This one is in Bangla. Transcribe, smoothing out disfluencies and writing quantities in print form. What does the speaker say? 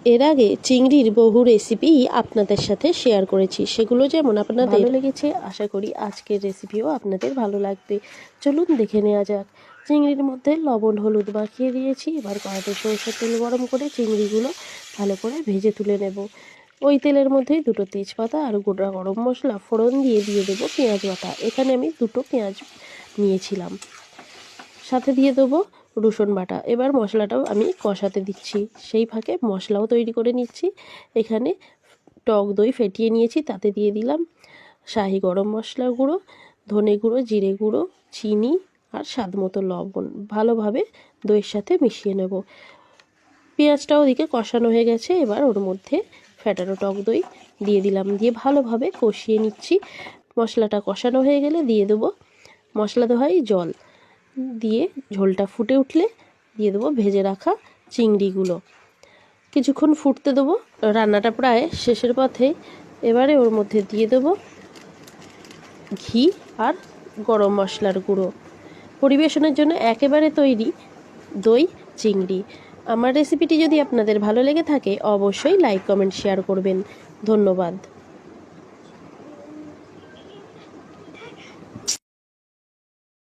এর আগে চিংড়ির বহু রেসিপি আপনাদের সাথে শেয়ার করেছি, সেগুলো যেমন আপনাদের ভালো লেগেছে, আশা করি আজকের রেসিপিও আপনাদের ভালো লাগবে। চলুন দেখে নেওয়া যাক। চিংড়ির মধ্যে লবণ হলুদ মাখিয়ে দিয়েছি। এবার কড়াতে সরষের তেল গরম করে চিংড়িগুলো ভালো করে ভেজে তুলে নেব। ওই তেলের মধ্যেই দুটো তেজপাতা আর গোটা গরম মশলা ফোড়ন দিয়ে দেবো পেঁয়াজ বাটা। এখানে আমি দুটো পেঁয়াজ নিয়েছিলাম, সাথে দিয়ে দেবো রসুন বাটা। এবার মশলাটাও আমি কষাতে দিচ্ছি, সেই ফাঁকে মশলাও তৈরি করে নিচ্ছি। এখানে টক দই ফেটিয়ে নিয়েছি, তাতে দিয়ে দিলাম শাহি গরম মশলা গুঁড়ো, ধনে গুঁড়ো, জিরে গুঁড়ো, চিনি আর স্বাদ মতো লবণ। ভালোভাবে দইয়ের সাথে মিশিয়ে নেব। পেঁয়াজটাও ওদিকে কষানো হয়ে গেছে। এবার ওর মধ্যে ফেটানো টক দই দিয়ে দিলাম, দিয়ে ভালোভাবে কষিয়ে নিচ্ছি। মশলাটা কষানো হয়ে গেলে দিয়ে দেবো মশলা ধোয়াই জল, দিয়ে ঝোলটা ফুটে উঠলে দিয়ে দেবো ভেজে রাখা চিংড়িগুলো। কিছুক্ষণ ফুটতে দেবো। রান্নাটা প্রায় শেষের পথে। এবারে ওর মধ্যে দিয়ে দেবো ঘি আর গরম মশলার গুঁড়ো। পরিবেশনের জন্য একেবারে তৈরি দই চিংড়ি। আমার রেসিপিটি যদি আপনাদের ভালো লেগে থাকে অবশ্যই লাইক কমেন্ট শেয়ার করবেন। ধন্যবাদ।